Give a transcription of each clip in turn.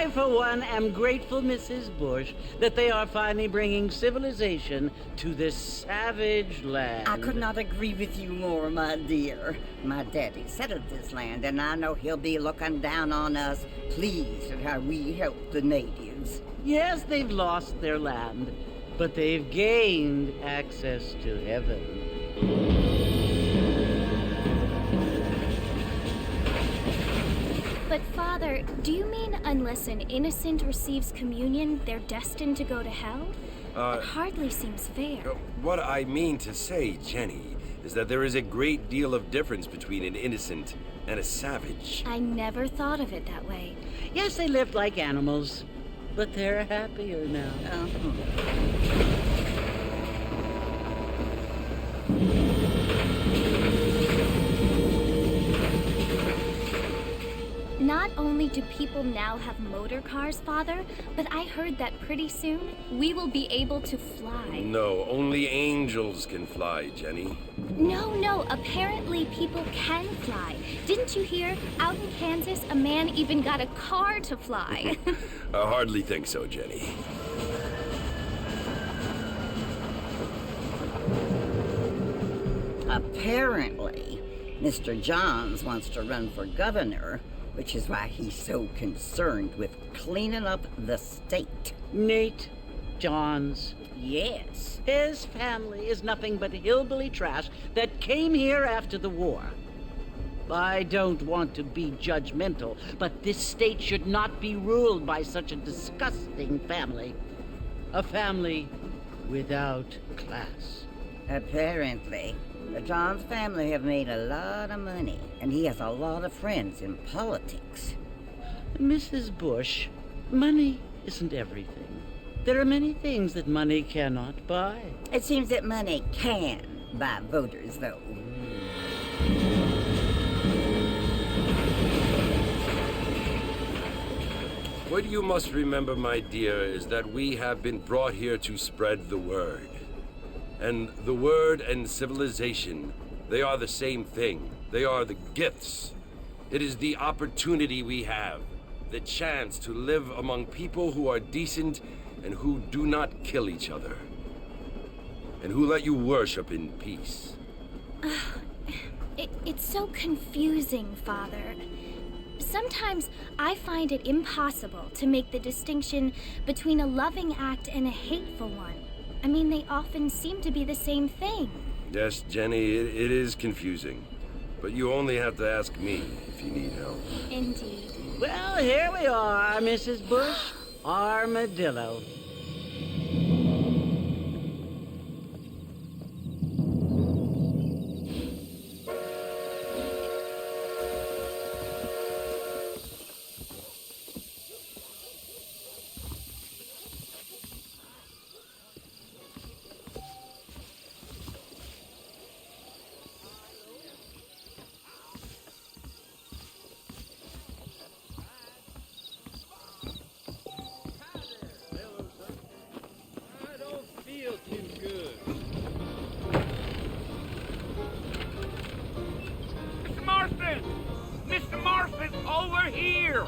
I, for one, am grateful, Mrs. Bush, that they are finally bringing civilization to this savage land. I could not agree with you more, my dear. My daddy settled this land, and I know he'll be looking down on us, pleased at how we help the natives. Yes, they've lost their land, but they've gained access to heaven. But Father, do you mean unless an innocent receives communion, they're destined to go to hell? It hardly seems fair. What I mean to say, Jenny, is that there is a great deal of difference between an innocent and a savage. I never thought of it that way. Yes, they lived like animals, but they're happier now. Not only do people now have motor cars, Father, but I heard that pretty soon we will be able to fly. No, only angels can fly, Jenny. No, apparently people can fly. Didn't you hear? Out in Kansas, a man even got a car to fly. I hardly think so, Jenny. Apparently, Mr. Johns wants to run for governor, which is why he's so concerned with cleaning up the state. Nate Johns. Yes. His family is nothing but hillbilly trash that came here after the war. I don't want to be judgmental, but this state should not be ruled by such a disgusting family. A family without class. Apparently. The Johns family have made a lot of money, and he has a lot of friends in politics. Mrs. Bush, money isn't everything. There are many things that money cannot buy. It seems that money can buy voters, though. What you must remember, my dear, is that we have been brought here to spread the word. And the word and civilization, they are the same thing. They are the gifts. It is the opportunity we have, the chance to live among people who are decent and who do not kill each other, and who let you worship in peace. It's so confusing, Father. Sometimes I find it impossible to make the distinction between a loving act and a hateful one. I mean, they often seem to be the same thing. Yes, Jenny, it is confusing. But you only have to ask me if you need help. Indeed. Well, here we are, Mrs. Bush. Armadillo. Mr. Marston, over here!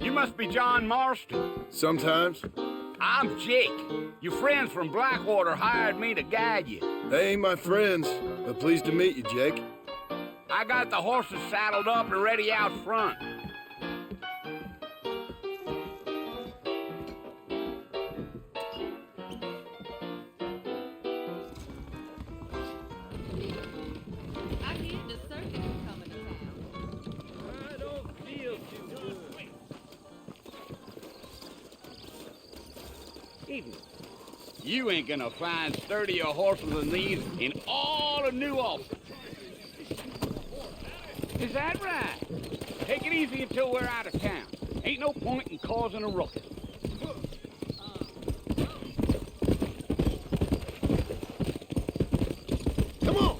You must be John Marston. Sometimes. I'm Jake. Your friends from Blackwater hired me to guide you. They ain't my friends, but pleased to meet you, Jake. I got the horses saddled up and ready out front. You ain't gonna find sturdier horses than these in all of New Albany. Is that right? Take it easy until we're out of town. Ain't no point in causing a ruckus. Come on!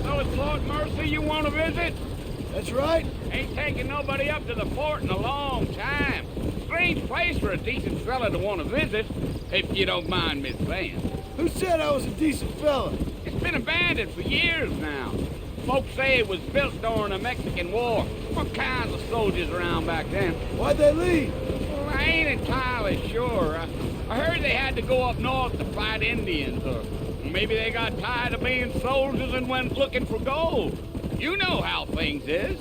So it's Fort Mercy you want to visit? That's right. Ain't taken nobody up to the fort in a long time. Strange place for a decent fella to want to visit, if you don't mind me saying. Who said I was a decent fella? It's been abandoned for years now. Folks say it was built during the Mexican War. What kinds of soldiers around back then? Why'd they leave? Well, I ain't entirely sure. I heard they had to go up north to fight Indians, or maybe they got tired of being soldiers and went looking for gold. You know how things is.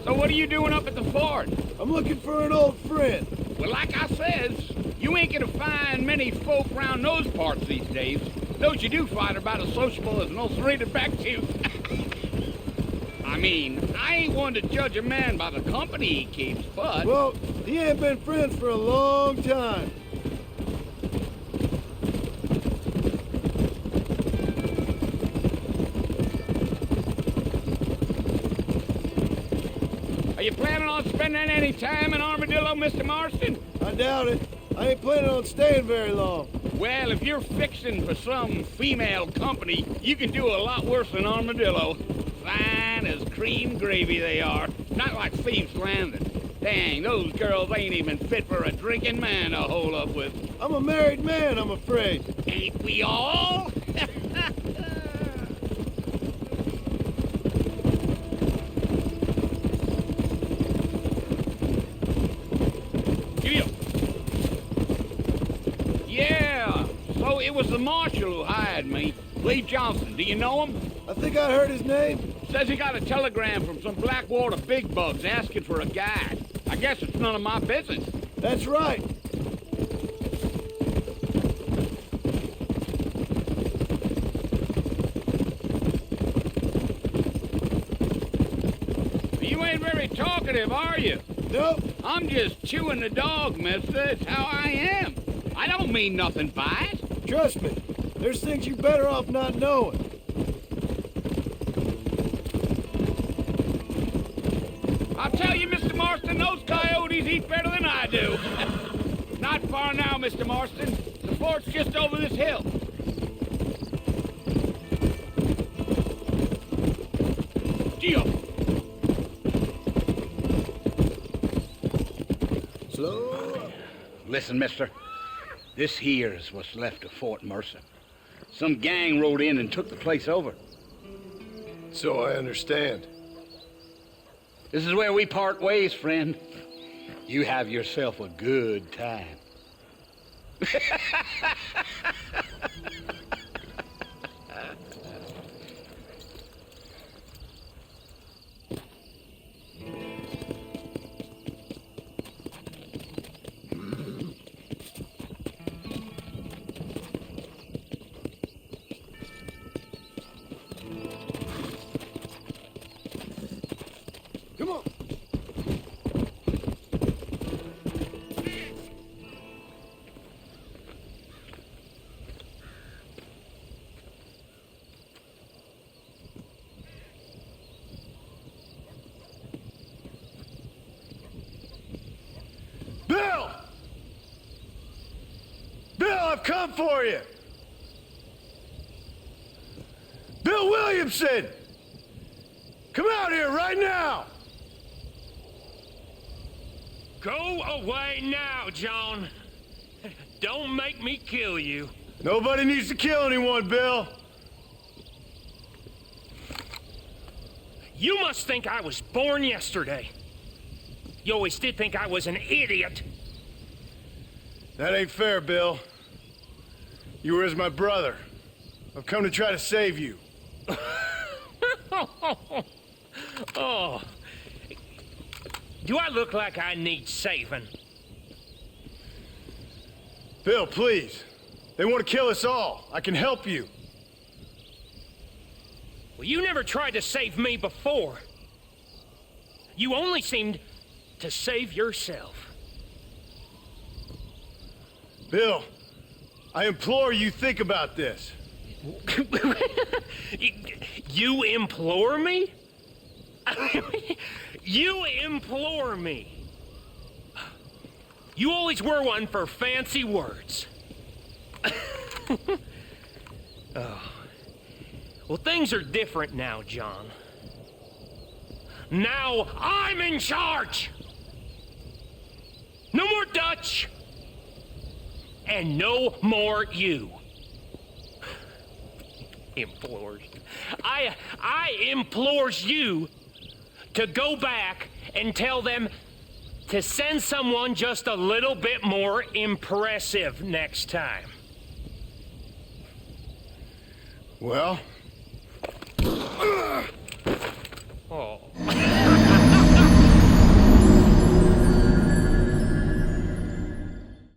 So what are you doing up at the fort? I'm looking for an old friend. Well, like I says, you ain't gonna find many folk around those parts these days. Those you do find are about as sociable as an ulcerated back tooth. I mean, I ain't one to judge a man by the company he keeps, but... Well, he ain't been friends for a long time. Are you planning on spending any time in Armadillo, Mr. Marston? I doubt it. I ain't planning on staying very long. Well, if you're fixing for some female company, you can do a lot worse than Armadillo. Fine as cream gravy they are. Not like Thieves Landing. Dang, those girls ain't even fit for a drinking man to hole up with. I'm a married man, I'm afraid. Ain't we all? Yeah, so it was the marshal who hired me. Lee Johnson, do you know him? I think I heard his name. Says he got a telegram from some Blackwater big bugs asking for a guide. I guess it's none of my business. That's right. You ain't very talkative, are you? Nope. I'm just chewing the dog, mister. It's how I am. I don't mean nothing by it. Trust me. There's things you better off not knowing. I'll tell you, Mr. Marston, those coyotes eat better than I do. Not far now, Mr. Marston. The fort's just over this hill. Gio. Slow. Listen, mister. This here's what's left of Fort Mercer. Some gang rode in and took the place over. So I understand. This is where we part ways, friend. You have yourself a good time. Come on. Bill! Bill, I've come for you! Bill Williamson! Come out here right now! Go away now, John. Don't make me kill you. Nobody needs to kill anyone, Bill. You must think I was born yesterday. You always did think I was an idiot. That ain't fair, Bill. You were as my brother. I've come to try to save you. Oh. Do I look like I need saving? Bill, please. They want to kill us all. I can help you. Well, you never tried to save me before. You only seemed to save yourself. Bill, I implore you think about this. You implore me? You implore me. You always were one for fancy words. Oh. Well, things are different now, John. Now I'm in charge! No more Dutch! And no more you. Implores. I implores you to go back and tell them to send someone just a little bit more impressive next time. Well? Oh.